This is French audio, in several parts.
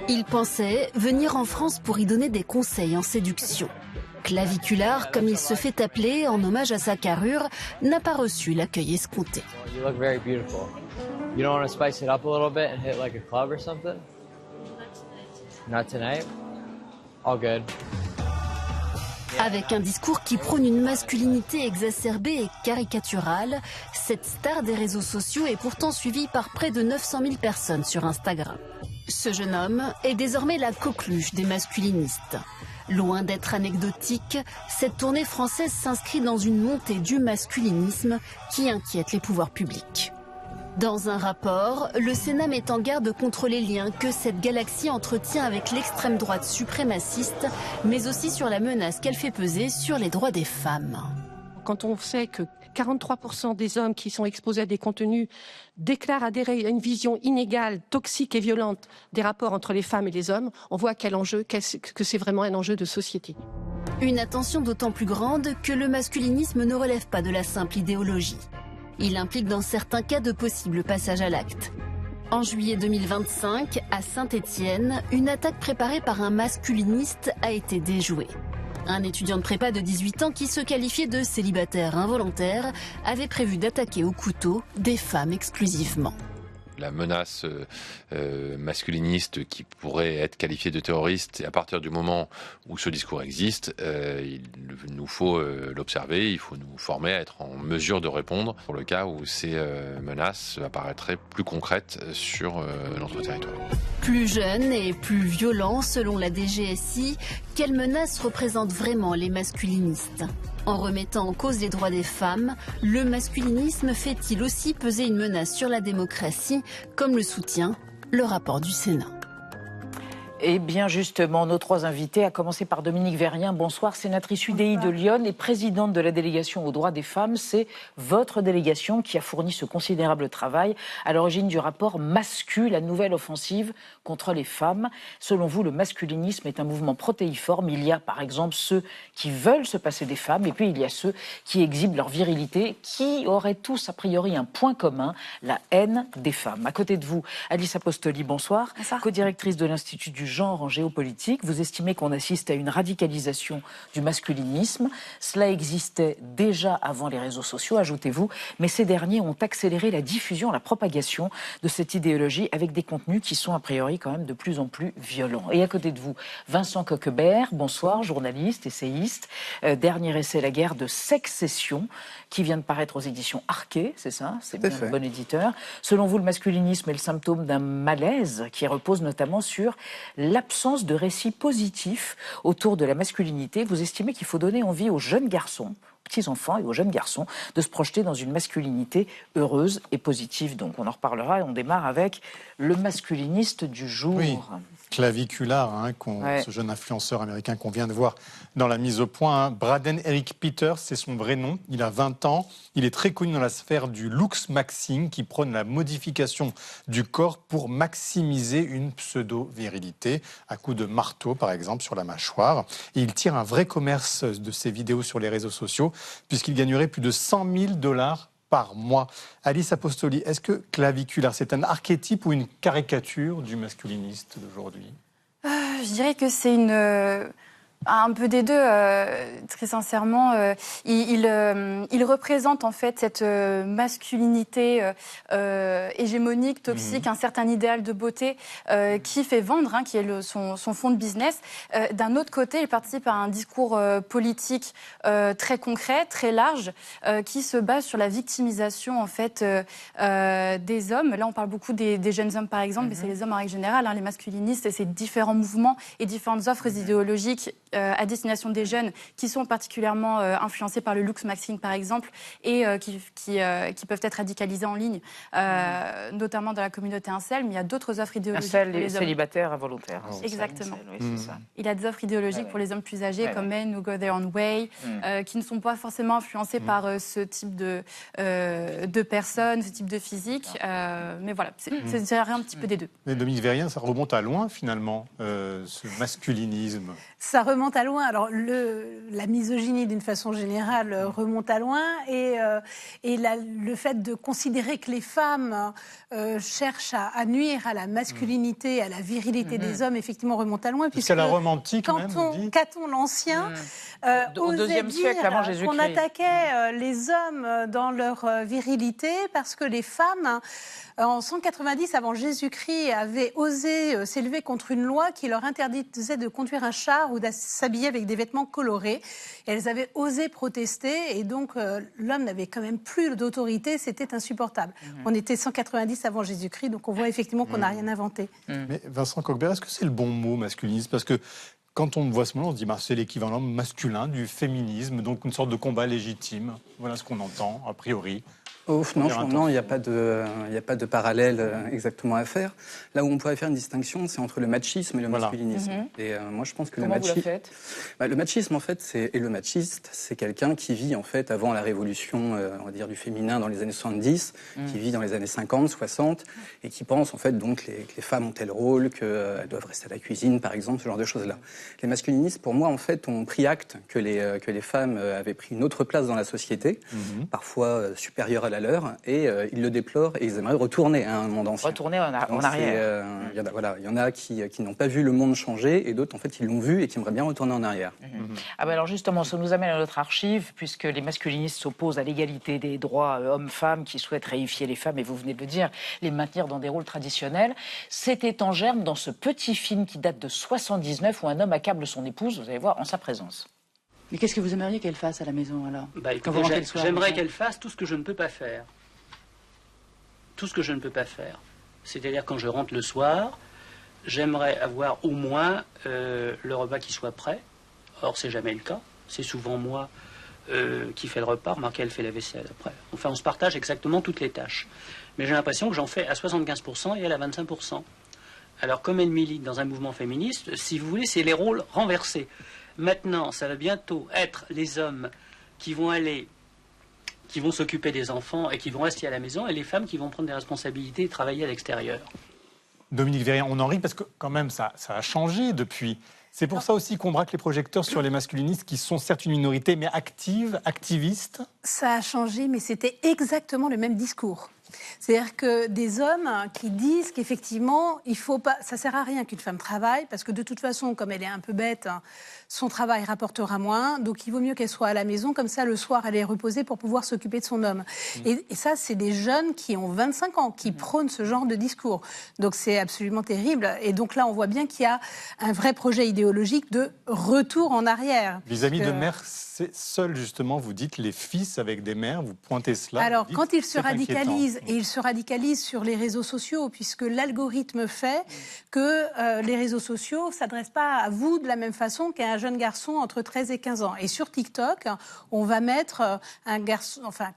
Il pensait venir en France pour y donner des conseils en séduction. Claviculaire, comme il se fait appeler en hommage à sa carrure, n'a pas reçu l'accueil escompté. You look very beautiful. You don't want to spice it up a little bit and hit like a club or something? Not tonight? All good. Avec un discours qui prône une masculinité exacerbée et caricaturale, cette star des réseaux sociaux est pourtant suivie par près de 900 000 personnes sur Instagram. Ce jeune homme est désormais la coqueluche des masculinistes. Loin d'être anecdotique, cette tournée française s'inscrit dans une montée du masculinisme qui inquiète les pouvoirs publics. Dans un rapport, le Sénat met en garde contre les liens que cette galaxie entretient avec l'extrême droite suprémaciste, mais aussi sur la menace qu'elle fait peser sur les droits des femmes. Quand on sait que 43% des hommes qui sont exposés à des contenus déclarent adhérer à une vision inégale, toxique et violente des rapports entre les femmes et les hommes, on voit que c'est vraiment un enjeu de société. Une attention d'autant plus grande que le masculinisme ne relève pas de la simple idéologie. Il implique dans certains cas de possibles passages à l'acte. En juillet 2025, à Saint-Étienne, une attaque préparée par un masculiniste a été déjouée. Un étudiant de prépa de 18 ans qui se qualifiait de célibataire involontaire avait prévu d'attaquer au couteau des femmes exclusivement. La menace masculiniste qui pourrait être qualifiée de terroriste, à partir du moment où ce discours existe, il nous faut l'observer, il faut nous former à être en mesure de répondre pour le cas où ces menaces apparaîtraient plus concrètes sur notre territoire. Plus jeune et plus violent selon la DGSI, quelle menace représentent vraiment les masculinistes ? En remettant en cause les droits des femmes, le masculinisme fait-il aussi peser une menace sur la démocratie, comme le soutient le rapport du Sénat ? Eh bien justement, nos trois invités, à commencer par Dominique Vérien. Bonsoir, sénatrice UDI de Lyon et présidente de la délégation aux droits des femmes. C'est votre délégation qui a fourni ce considérable travail à l'origine du rapport Mascu, la nouvelle offensive contre les femmes. Selon vous, le masculinisme est un mouvement protéiforme. Il y a par exemple ceux qui veulent se passer des femmes et puis il y a ceux qui exhibent leur virilité, qui auraient tous a priori un point commun, la haine des femmes. À côté de vous, Alice Apostoli, bonsoir. Bonsoir. Co-directrice de l'Institut du genre en géopolitique. Vous estimez qu'on assiste à une radicalisation du masculinisme. Cela existait déjà avant les réseaux sociaux, ajoutez-vous, mais ces derniers ont accéléré la diffusion, la propagation de cette idéologie avec des contenus qui sont a priori quand même de plus en plus violents. Et à côté de vous, Vincent Coquebert, bonsoir, journaliste, essayiste. Dernier essai, La guerre de Sexcession, qui vient de paraître aux éditions Arquet, c'est ça? C'est bien le bon éditeur. Selon vous, le masculinisme est le symptôme d'un malaise qui repose notamment sur l'absence de récits positifs autour de la masculinité. Vous estimez qu'il faut donner envie aux jeunes garçons, petits-enfants et aux jeunes garçons de se projeter dans une masculinité heureuse et positive. Donc on en reparlera et on démarre avec le masculiniste du jour. Oui. Claviculaire, ce jeune influenceur américain qu'on vient de voir dans la mise au point. Braden Eric Peters, c'est son vrai nom. Il a 20 ans. Il est très connu dans la sphère du looks-maxing qui prône la modification du corps pour maximiser une pseudo-virilité, à coup de marteau, par exemple, sur la mâchoire. Et il tire un vrai commerce de ses vidéos sur les réseaux sociaux puisqu'il gagnerait plus de 100 000 $ par mois. Alice Apostoli, est-ce que claviculaire, c'est un archétype ou une caricature du masculiniste d'aujourd'hui ? Je dirais que c'est un peu des deux, très sincèrement. Il représente en fait cette masculinité hégémonique, toxique, un certain idéal de beauté qui fait vendre, qui est son fond de business. D'un autre côté, il participe à un discours politique très concret, très large, qui se base sur la victimisation en fait des hommes. Là, on parle beaucoup des jeunes hommes par exemple, mais c'est les hommes en règle générale, les masculinistes, et c'est différents mouvements et différentes offres idéologiques à destination des jeunes qui sont particulièrement influencés par le looks-maxing par exemple et qui peuvent être radicalisés en ligne, notamment dans la communauté incel, mais il y a d'autres offres idéologiques incel, pour les hommes. Célibataires involontaires. Exactement. Incel, oui, c'est ça. Il y a des offres idéologiques pour les hommes plus âgés comme Men Who Go Their Own Way, qui ne sont pas forcément influencés par ce type de personnes, ce type de physique, mais voilà, c'est un petit peu des deux. Mais Dominique Vérien, ça remonte à loin finalement, ce masculinisme. Ça remonte remonte à loin. Alors, la misogynie, d'une façon générale, remonte à loin. Et le fait de considérer que les femmes cherchent à nuire à la masculinité, à la virilité des hommes, effectivement, remonte à loin. Jusqu'à la romantique, Caton l'Ancien au osait IIe siècle avant Jésus-Christ. qu'on attaquait les hommes dans leur virilité parce que les femmes, en 190 avant Jésus-Christ, avaient osé s'élever contre une loi qui leur interdisait de conduire un char ou de s'habiller avec des vêtements colorés. Et elles avaient osé protester et donc l'homme n'avait quand même plus d'autorité, c'était insupportable. On était 190 avant Jésus-Christ, donc on voit effectivement qu'on n'a rien inventé. Mais Vincent Coquebert, est-ce que c'est le bon mot, masculinisme? Parce que quand on voit ce mot, on se dit c'est l'équivalent masculin du féminisme, donc une sorte de combat légitime. Voilà ce qu'on entend, a priori. Non, il n'y a pas de parallèle exactement à faire. Là où on pourrait faire une distinction, c'est entre le machisme et le masculinisme. Et moi, je pense que Comment vous la faites ? Le machisme, en fait, et le machiste, c'est quelqu'un qui vit, en fait, avant la révolution, on va dire, du féminin dans les années 70, qui vit dans les années 50, 60, et qui pense, en fait, donc, que les femmes ont tel rôle, qu'elles doivent rester à la cuisine, par exemple, ce genre de choses-là. Les masculinistes, pour moi, en fait, ont pris acte que les femmes avaient pris une autre place dans la société, parfois supérieure à la leur, et ils le déplorent et ils aimeraient retourner à un monde ancien. Retourner en arrière. Il y en a qui n'ont pas vu le monde changer et d'autres, en fait, ils l'ont vu et qui aimeraient bien retourner en arrière. Alors justement, ça nous amène à notre archive, puisque les masculinistes s'opposent à l'égalité des droits hommes-femmes, qui souhaitent réifier les femmes, et vous venez de le dire, les maintenir dans des rôles traditionnels. C'était en germe dans ce petit film qui date de 79, où un homme accable son épouse, vous allez voir, en sa présence. Mais qu'est-ce que vous aimeriez qu'elle fasse à la maison, alors? J'aimerais qu'elle fasse tout ce que je ne peux pas faire. Tout ce que je ne peux pas faire. C'est-à-dire, quand je rentre le soir, j'aimerais avoir au moins le repas qui soit prêt. Or, c'est jamais le cas. C'est souvent moi qui fais le repas. Remarquez, elle fait la vaisselle après. Enfin, on se partage exactement toutes les tâches. Mais j'ai l'impression que j'en fais à 75% et elle à 25%. Alors, comme elle milite dans un mouvement féministe, si vous voulez, c'est les rôles renversés. Maintenant, ça va bientôt être les hommes qui vont s'occuper des enfants et qui vont rester à la maison, et les femmes qui vont prendre des responsabilités et travailler à l'extérieur. Dominique Verrier, on en rit parce que quand même ça a changé depuis. C'est pour ça aussi qu'on braque les projecteurs sur les masculinistes qui sont certes une minorité, mais activistes. Ça a changé, mais c'était exactement le même discours. C'est-à-dire que des hommes qui disent qu'effectivement, ça sert à rien qu'une femme travaille, parce que de toute façon, comme elle est un peu bête, son travail rapportera moins, donc il vaut mieux qu'elle soit à la maison, comme ça le soir elle est reposée pour pouvoir s'occuper de son homme. Et ça, c'est des jeunes qui ont 25 ans, qui prônent ce genre de discours. Donc c'est absolument terrible. Et donc là, on voit bien qu'il y a un vrai projet idéologique de retour en arrière. Les amis de mères, c'est seul justement, vous dites les fils avec des mères, vous pointez cela. Alors, quand ils se radicalisent, et ils se radicalisent sur les réseaux sociaux, puisque l'algorithme fait que les réseaux sociaux ne s'adressent pas à vous de la même façon qu'à un jeune garçon entre 13 et 15 ans. Et sur TikTok, on va mettre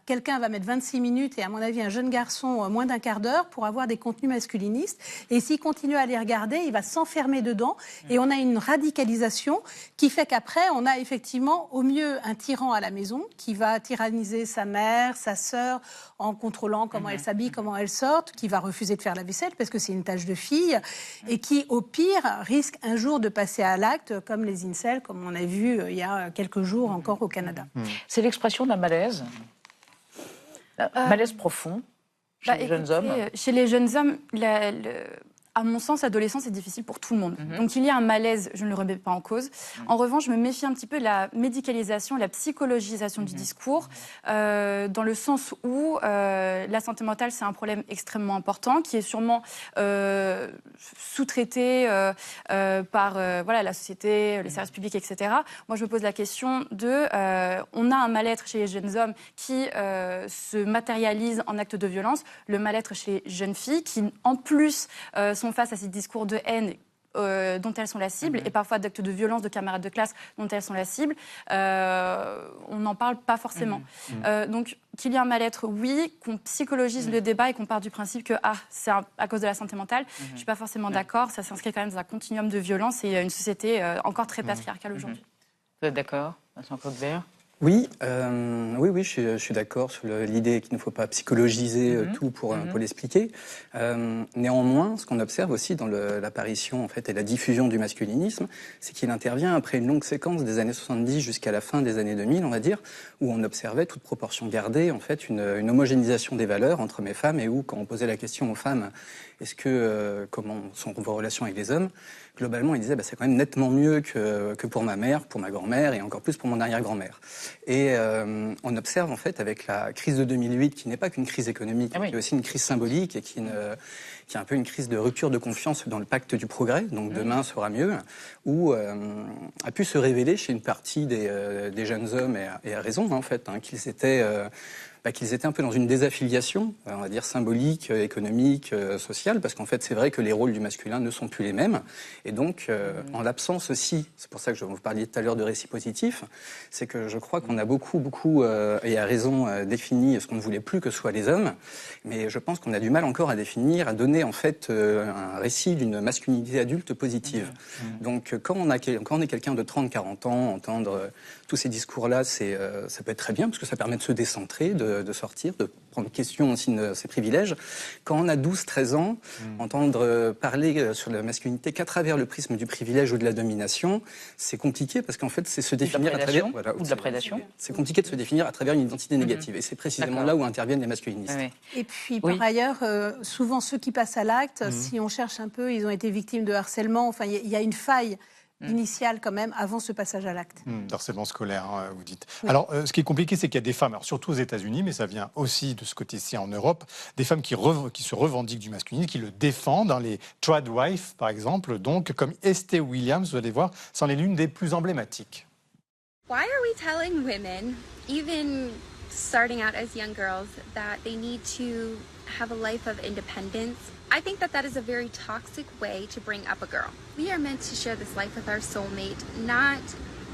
quelqu'un va mettre 26 minutes, et à mon avis, un jeune garçon moins d'un quart d'heure pour avoir des contenus masculinistes. Et s'il continue à les regarder, il va s'enfermer dedans. Et on a une radicalisation qui fait qu'après, on a effectivement, au mieux, un tyran à la maison qui va tyranniser sa mère, sa sœur, en contrôlant comment elle s'habille, comment elle sort, qui va refuser de faire la vaisselle parce que c'est une tâche de fille, et qui, au pire, risque un jour de passer à l'acte, comme les incels, comme on a vu il y a quelques jours encore au Canada. C'est l'expression d'un malaise, malaise profond chez les jeunes hommes. Chez les jeunes hommes, à mon sens, l'adolescence est difficile pour tout le monde. Donc il y a un malaise, je ne le remets pas en cause. En revanche, je me méfie un petit peu de la médicalisation, la psychologisation du discours, dans le sens où la santé mentale, c'est un problème extrêmement important, qui est sûrement sous-traité par la société, les services publics, etc. Moi, je me pose la question on a un mal-être chez les jeunes hommes qui se matérialise en actes de violence, le mal-être chez les jeunes filles qui, en plus, sont face à ces discours de haine dont elles sont la cible, et parfois d'actes de violence de camarades de classe dont elles sont la cible, on n'en parle pas forcément. Donc, qu'il y ait un mal-être, oui, qu'on psychologise le débat et qu'on part du principe que c'est à cause de la santé mentale, je ne suis pas forcément d'accord, ça s'inscrit quand même dans un continuum de violence et une société encore très patriarcale aujourd'hui. Vous êtes d'accord, Vincent Coquebert ? Oui, je suis d'accord sur l'idée qu'il ne faut pas psychologiser tout pour l'expliquer. Néanmoins, ce qu'on observe aussi dans l'apparition en fait, et la diffusion du masculinisme, c'est qu'il intervient après une longue séquence des années 70 jusqu'à la fin des années 2000, on va dire, où on observait, toute proportion gardée, en fait, une homogénéisation des valeurs entre hommes et femmes, et où, quand on posait la question aux femmes, comment sont vos relations avec les hommes, globalement, ils disaient c'est quand même nettement mieux que pour ma mère, pour ma grand-mère et encore plus pour mon arrière-grand-mère. Et on observe en fait avec la crise de 2008, qui n'est pas qu'une crise économique, qui est aussi une crise symbolique et qui est un peu une crise de rupture de confiance dans le pacte du progrès, donc demain sera mieux, où a pu se révéler chez une partie des jeunes hommes, et à raison en fait, qu'ils étaient un peu dans une désaffiliation, on va dire symbolique, économique, sociale, parce qu'en fait c'est vrai que les rôles du masculin ne sont plus les mêmes, et donc en l'absence aussi, c'est pour ça que vous parliez tout à l'heure de récit positif, c'est que je crois qu'on a beaucoup, et à raison, défini ce qu'on ne voulait plus que soient les hommes, mais je pense qu'on a du mal encore à définir, à donner en fait un récit d'une masculinité adulte positive. Donc quand on est quelqu'un de 30-40 ans, entendre tous ces discours-là, ça peut être très bien, parce que ça permet de se décentrer, de sortir, de prendre question aussi de ses privilèges. Quand on a 12-13 ans, entendre parler sur la masculinité qu'à travers le prisme du privilège ou de la domination, c'est compliqué, parce qu'en fait, c'est se définir à travers... ou de la prédation. C'est compliqué de se définir à travers une identité négative, et c'est précisément là où interviennent les masculinistes. Oui. Et puis, par ailleurs, souvent, ceux qui passent à l'acte, si on cherche un peu, ils ont été victimes de harcèlement, enfin, il y a une faille initiale quand même avant ce passage à l'acte. D'harcèlement scolaire, vous dites. Oui. Alors, ce qui est compliqué, c'est qu'il y a des femmes, alors surtout aux États-Unis, mais ça vient aussi de ce côté-ci en Europe, des femmes qui se revendiquent du masculinisme, qui le défendent, les tradwives par exemple, donc comme Esther Williams, vous allez voir, c'en est l'une des plus emblématiques. Why are we telling women, even starting out as young girls, that they need to have a life of independence? I think that is a very toxic way to bring up a girl. We are meant to share this life with our soulmate, not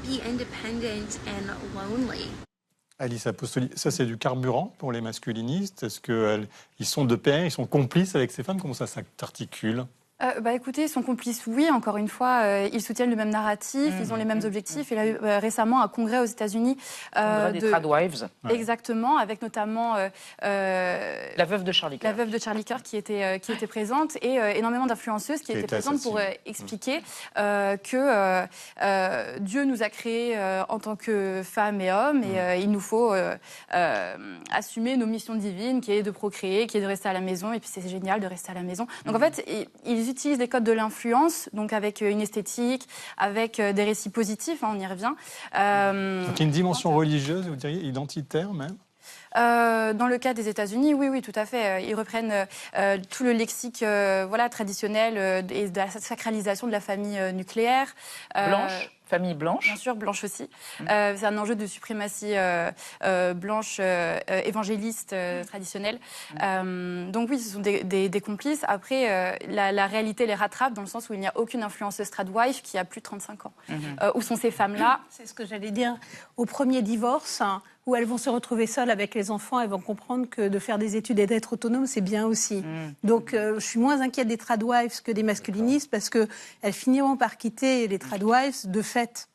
be independent and lonely. Alice Apostoli, ça c'est du carburant pour les masculinistes. Est-ce qu'ils sont de pair, ils sont complices avec ces femmes? Comment ça s'articule? Écoutez, ils sont complices, oui, encore une fois, ils soutiennent le même narratif, ils ont les mêmes objectifs. Il y a eu récemment un congrès aux États-Unis. Congrès des tradwives. Exactement, avec notamment la veuve de Charlie Kirk. La veuve de Charlie Kirk qui était présente, et énormement d'influenceuses qui étaient présentes pour expliquer que Dieu nous a créés en tant que femmes et hommes, et il nous faut assumer nos missions divines, qui est de procréer, qui est de rester à la maison, et puis c'est génial de rester à la maison. Donc en fait, ils utilisent les codes de l'influence, donc avec une esthétique, avec des récits positifs, on y revient. Donc il y a une dimension religieuse, vous diriez, identitaire même? Dans le cas des États-Unis, oui, tout à fait. Ils reprennent tout le lexique traditionnel et de la sacralisation de la famille nucléaire. Blanche, famille blanche. Bien sûr, blanche aussi. C'est un enjeu de suprématie blanche évangéliste traditionnelle. Donc oui, ce sont des complices. Après, la réalité les rattrape dans le sens où il n'y a aucune influenceuse tradwife qui a plus de 35 ans. Où sont ces femmes-là? C'est ce que j'allais dire. Au premier divorce, où elles vont se retrouver seules avec les enfants, elles vont comprendre que de faire des études et d'être autonomes, c'est bien aussi. Donc, je suis moins inquiète des tradwives que des masculinistes, parce qu'elles finiront par quitter les tradwives de fait.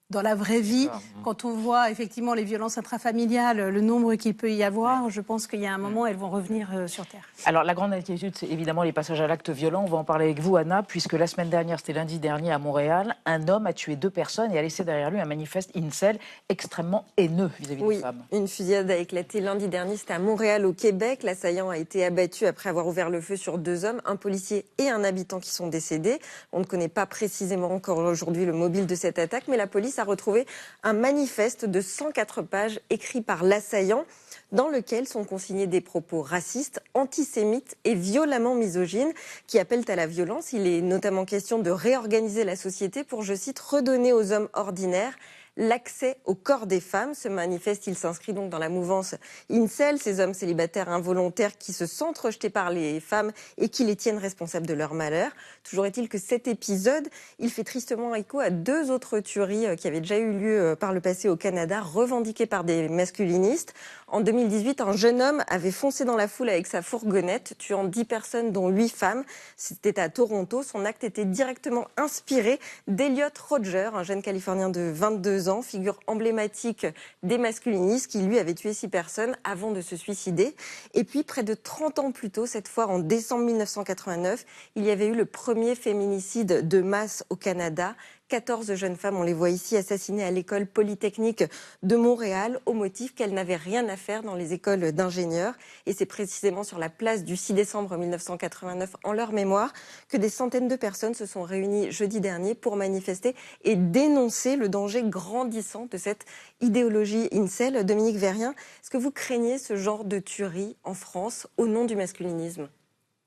Dans la vraie vie, quand on voit effectivement les violences intrafamiliales, le nombre qu'il peut y avoir, je pense qu'il y a un moment, elles vont revenir sur Terre. Alors, la grande inquiétude, c'est évidemment les passages à l'acte violent. On va en parler avec vous, Anna, puisque la semaine dernière, c'était lundi dernier à Montréal, un homme a tué 2 personnes et a laissé derrière lui un manifeste incel extrêmement haineux vis-à-vis des femmes. Une fusillade a éclaté lundi dernier, c'était à Montréal, au Québec. L'assaillant a été abattu après avoir ouvert le feu sur 2 hommes, un policier et un habitant qui sont décédés. On ne connaît pas précisément encore aujourd'hui le mobile de cette attaque, mais la police a retrouvé un manifeste de 104 pages écrit par l'assaillant, dans lequel sont consignés des propos racistes, antisémites et violemment misogynes qui appellent à la violence. Il est notamment question de réorganiser la société pour, je cite, redonner aux hommes ordinaires l'accès au corps des femmes. Ce manifeste, il s'inscrit donc dans la mouvance incel, ces hommes célibataires involontaires qui se sentent rejetés par les femmes et qui les tiennent responsables de leur malheur. Toujours est-il que cet épisode, il fait tristement écho à 2 autres tueries qui avaient déjà eu lieu par le passé au Canada, revendiquées par des masculinistes. En 2018, un jeune homme avait foncé dans la foule avec sa fourgonnette, tuant 10 personnes, dont 8 femmes. C'était à Toronto. Son acte était directement inspiré d'Elliot Rodger, un jeune Californien de 22 22 ans, figure emblématique des masculinistes qui, lui, avait tué 6 personnes avant de se suicider. Et puis, près de 30 ans plus tôt, cette fois en décembre 1989, il y avait eu le premier féminicide de masse au Canada. 14 jeunes femmes, on les voit ici, assassinées à l'école polytechnique de Montréal au motif qu'elles n'avaient rien à faire dans les écoles d'ingénieurs. Et c'est précisément sur la place du 6 décembre 1989, en leur mémoire, que des centaines de personnes se sont réunies jeudi dernier pour manifester et dénoncer le danger grandissant de cette idéologie incel. Dominique Vérien, est-ce que vous craignez ce genre de tuerie en France au nom du masculinisme ?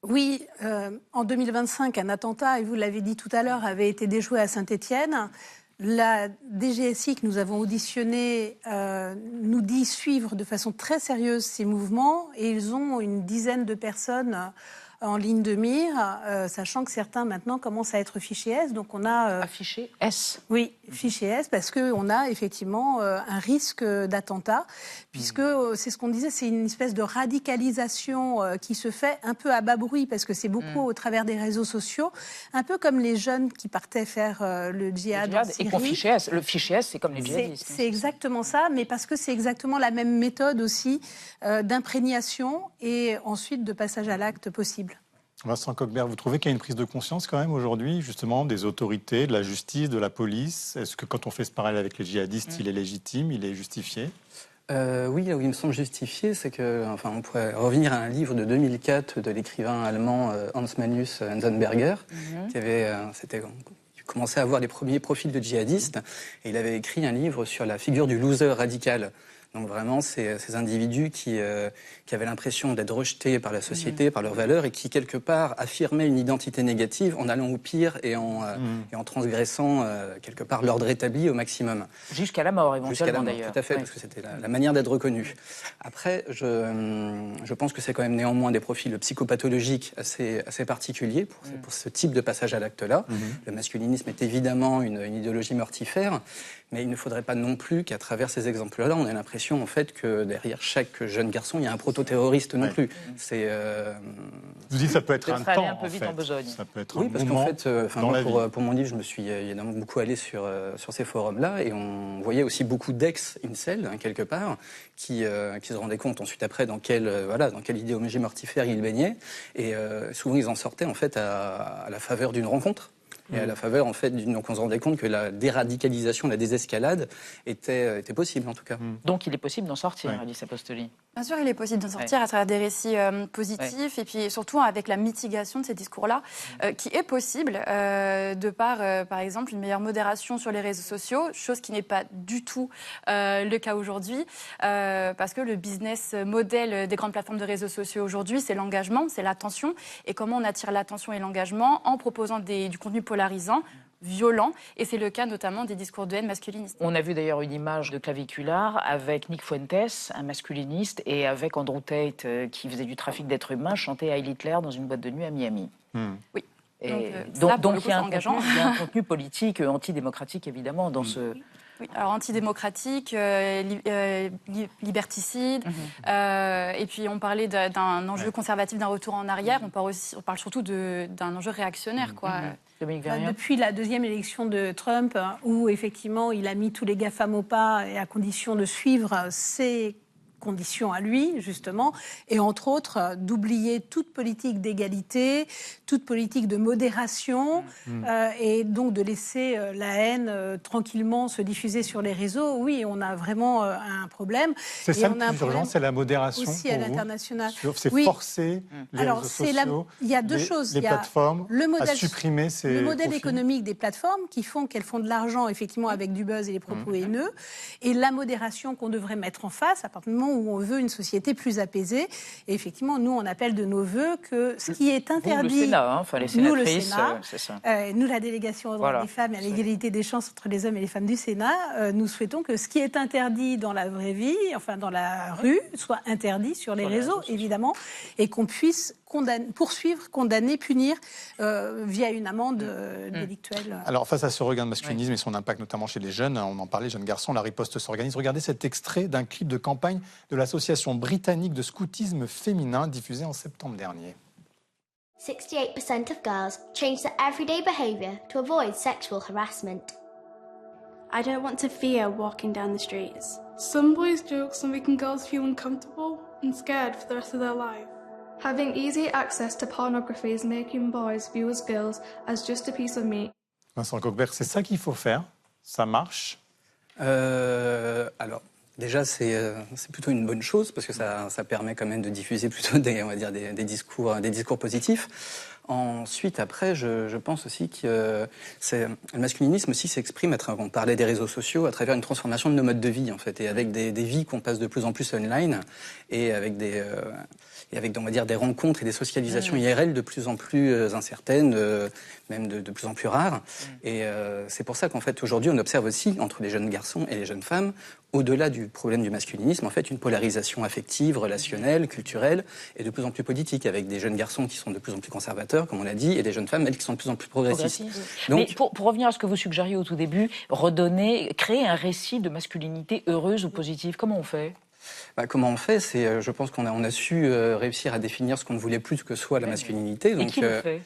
Oui, en 2025, un attentat, et vous l'avez dit tout à l'heure, avait été déjoué à Saint-Étienne. La DGSI que nous avons auditionné nous dit suivre de façon très sérieuse ces mouvements et ils ont une dizaine de personnes en ligne de mire, sachant que certains maintenant commencent à être fichés S. Donc on a fiché S. Oui, fiché S, parce qu'on a effectivement un risque d'attentat, puisque c'est ce qu'on disait, c'est une espèce de radicalisation qui se fait un peu à bas bruit, parce que c'est beaucoup au travers des réseaux sociaux, un peu comme les jeunes qui partaient faire le djihad en Syrie. Et qu'on fiché S. Le fiché S, c'est comme les djihadistes. C'est exactement ça, mais parce que c'est exactement la même méthode aussi d'imprégnation et ensuite de passage à l'acte possible. Vincent Kockberg, vous trouvez qu'il y a une prise de conscience quand même aujourd'hui, justement, des autorités, de la justice, de la police ? Est-ce que quand on fait ce parallèle avec les djihadistes, il est légitime, il est justifié ? Oui, là où il me semble justifié, c'est que, on pourrait revenir à un livre de 2004 de l'écrivain allemand Hans Magnus Enzensberger, qui avait, commençait à avoir les premiers profils de djihadistes, et il avait écrit un livre sur la figure du loser radical. Donc vraiment, ces individus qui avaient l'impression d'être rejetés par la société, par leurs valeurs, et qui, quelque part, affirmaient une identité négative en allant au pire et en transgressant, quelque part, l'ordre établi au maximum. Jusqu'à la mort, éventuellement, d'ailleurs. Tout à fait, parce que c'était la manière d'être reconnu. Après, je pense que c'est quand même néanmoins des profils psychopathologiques assez particuliers pour ce type de passage à l'acte-là. Le masculinisme est évidemment une idéologie mortifère, mais il ne faudrait pas non plus qu'à travers ces exemples-là, on ait l'impression en fait que derrière chaque jeune garçon, il y a un proto-terroriste non plus. C'est. Vous dites ça peut être un temps. Un peu vite en besogne. Ça peut être oui, parce qu'en fait, pour mon livre, je me suis évidemment beaucoup allé sur ces forums-là et on voyait aussi beaucoup d'ex-incel quelque part qui se rendaient compte ensuite après dans quelle idéologie mortifère ils baignaient et souvent ils en sortaient en fait à la faveur d'une rencontre. Et à la faveur, en fait, donc on se rendait compte que la déradicalisation, la désescalade était possible, en tout cas. Donc il est possible d'en sortir, Alice Apostoli. Bien sûr, il est possible d'en sortir à travers des récits positifs et puis surtout avec la mitigation de ces discours-là, qui est possible de par exemple, une meilleure modération sur les réseaux sociaux, chose qui n'est pas du tout le cas aujourd'hui, parce que le business model des grandes plateformes de réseaux sociaux aujourd'hui, c'est l'engagement, c'est l'attention. Et comment on attire l'attention et l'engagement en proposant du contenu polarisant, violent, et c'est le cas notamment des discours de haine masculinistes. On a vu d'ailleurs une image de Claviculaire avec Nick Fuentes, un masculiniste, et avec Andrew Tate, qui faisait du trafic d'êtres humains, chantait Heil Hitler dans une boîte de nuit à Miami. Oui. Donc il y a un contenu politique, antidémocratique évidemment dans ce... Oui, alors antidémocratique, liberticide, et puis on parlait d'un enjeu conservatif, d'un retour en arrière, on parle surtout d'un enjeu réactionnaire, quoi. Depuis la deuxième élection de Trump, où effectivement il a mis tous les GAFAM au pas et à condition de suivre ses conditions à lui, justement, et entre autres d'oublier toute politique d'égalité, toute politique de modération, et donc de laisser la haine tranquillement se diffuser sur les réseaux. Oui, on a vraiment un problème. C'est ça le plus urgent, c'est la modération aussi à l'international. C'est forcer les réseaux sociaux, il y a deux choses. Les plateformes à supprimer le modèle économique des plateformes qui font qu'elles font de l'argent effectivement avec du buzz et les propos haineux, et la modération qu'on devrait mettre en face à partir du moment où on veut une société plus apaisée. Et effectivement, nous, on appelle de nos voeux que ce qui est interdit... Vous, le Sénat, enfin les sénatrices, nous, le Sénat, c'est ça. Nous, la délégation aux droits des femmes et à l'égalité des chances entre les hommes et les femmes du Sénat, nous souhaitons que ce qui est interdit dans la vraie vie, enfin dans la rue, soit interdit sur les réseaux, évidemment, et qu'on puisse poursuivre, condamner, punir via une amende délictuelle. Alors, face à ce regain de masculinisme et son impact notamment chez les jeunes, on en parlait, jeunes garçons, la riposte s'organise. Regardez cet extrait d'un clip de campagne de l'association britannique de scoutisme féminin diffusé en septembre dernier. 68% of girls change their everyday behaviour to avoid sexual harassment. I don't want to fear walking down the streets. Some boys' jokes are making girls feel uncomfortable and scared for the rest of their life. Having easy access to pornography is making boys view as girls as just a piece of meat. Vincent Kochberg, c'est ça qu'il faut faire? Ça marche? Alors, déjà, c'est plutôt une bonne chose parce que ça permet quand même de diffuser plutôt des discours positifs. Ensuite, après, je pense aussi que le masculinisme aussi s'exprime, on parlait des réseaux sociaux, à travers une transformation de nos modes de vie, en fait, et avec des vies qu'on passe de plus en plus online, et avec on va dire, des rencontres et des socialisations IRL de plus en plus incertaines, même de plus en plus rares. Et c'est pour ça qu'en fait, aujourd'hui, on observe aussi, entre les jeunes garçons et les jeunes femmes, au-delà du problème du masculinisme, en fait, une polarisation affective, relationnelle, culturelle, et de plus en plus politique, avec des jeunes garçons qui sont de plus en plus conservateurs, comme on l'a dit, et des jeunes femmes, elles, qui sont de plus en plus progressistes. Donc, mais pour revenir à ce que vous suggériez au tout début, créer un récit de masculinité heureuse ou positive, comment on fait? Comment on fait? Je pense qu'on a su réussir à définir ce qu'on ne voulait plus que soit la masculinité. Et donc, qui le fait?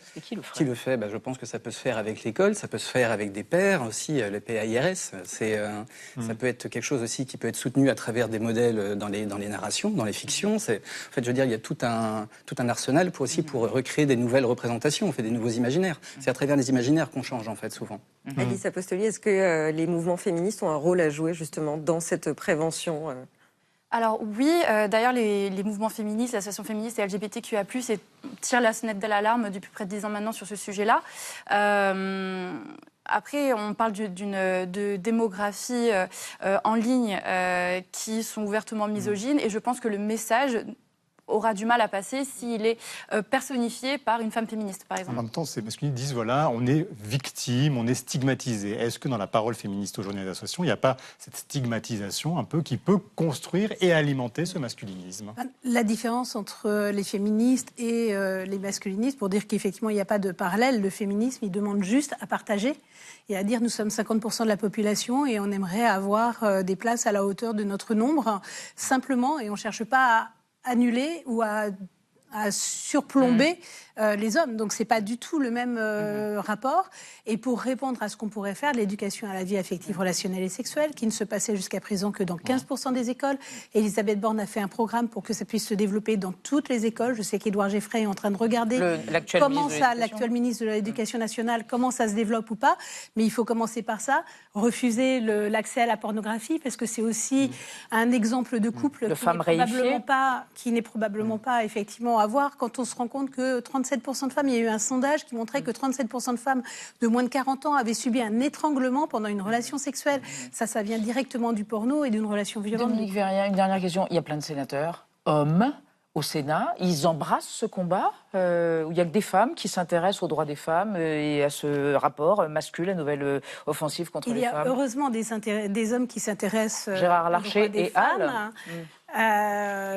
Qui le fait? Je pense que ça peut se faire avec l'école, ça peut se faire avec des pairs aussi, les PAIRS. Ça peut être quelque chose aussi qui peut être soutenu à travers des modèles dans les narrations, dans les fictions. En fait, je veux dire, il y a tout un arsenal pour recréer des nouvelles représentations, on fait des nouveaux imaginaires. C'est à travers les imaginaires qu'on change, en fait, souvent. Alice Apostoli, est-ce que les mouvements féministes ont un rôle à jouer justement dans cette prévention Alors oui, d'ailleurs les mouvements féministes, l'association féministe et LGBTQIA+, tirent la sonnette de l'alarme depuis près de 10 ans maintenant sur ce sujet-là. Après, on parle de démographie en ligne qui sont ouvertement misogynes, et je pense que le message aura du mal à passer s'il est personnifié par une femme féministe, par exemple. En même temps, ces masculins disent, voilà, on est victime, on est stigmatisé. Est-ce que dans la parole féministe aujourd'hui des associations, il n'y a pas cette stigmatisation un peu qui peut construire et alimenter ce masculinisme? La différence entre les féministes et les masculinistes, pour dire qu'effectivement, il n'y a pas de parallèle, le féminisme, il demande juste à partager et à dire nous sommes 50% de la population et on aimerait avoir des places à la hauteur de notre nombre, simplement, et on ne cherche pas à annuler ou à surplomber les hommes. Donc, ce n'est pas du tout le même rapport. Et pour répondre à ce qu'on pourrait faire, l'éducation à la vie affective, relationnelle et sexuelle, qui ne se passait jusqu'à présent que dans 15% des écoles. Elisabeth Borne a fait un programme pour que ça puisse se développer dans toutes les écoles. Je sais qu'Édouard Geffray est en train de regarder l'actuel ministre de l'Éducation nationale, comment ça se développe ou pas. Mais il faut commencer par ça. Refuser l'accès à la pornographie, parce que c'est aussi un exemple de couple qui n'est probablement pas effectivement à voir, quand on se rend compte que 37% de femmes, il y a eu un sondage qui montrait que 37% de femmes de moins de 40 ans avaient subi un étranglement pendant une relation sexuelle. Ça vient directement du porno et d'une relation violente. Dominique Vérien, une dernière question. Il y a plein de sénateurs, hommes, au Sénat. Ils embrassent ce combat où il n'y a que des femmes qui s'intéressent aux droits des femmes et à ce rapport masculin, la nouvelle offensive contre les femmes. Il y a heureusement des hommes qui s'intéressent Gérard Larcher et Al.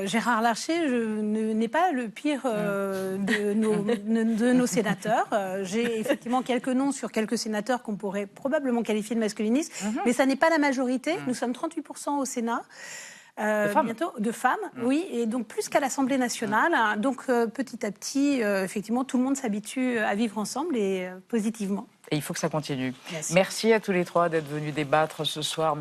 Gérard Larcher n'est pas le pire de nos sénateurs. J'ai effectivement quelques noms sur quelques sénateurs qu'on pourrait probablement qualifier de masculinistes, mais ça n'est pas la majorité. Nous sommes 38% au Sénat. Bientôt de femmes, oui, et donc plus qu'à l'Assemblée nationale. Donc petit à petit, effectivement, tout le monde s'habitue à vivre ensemble et positivement. Et il faut que ça continue. Merci à tous les trois d'être venus débattre ce soir.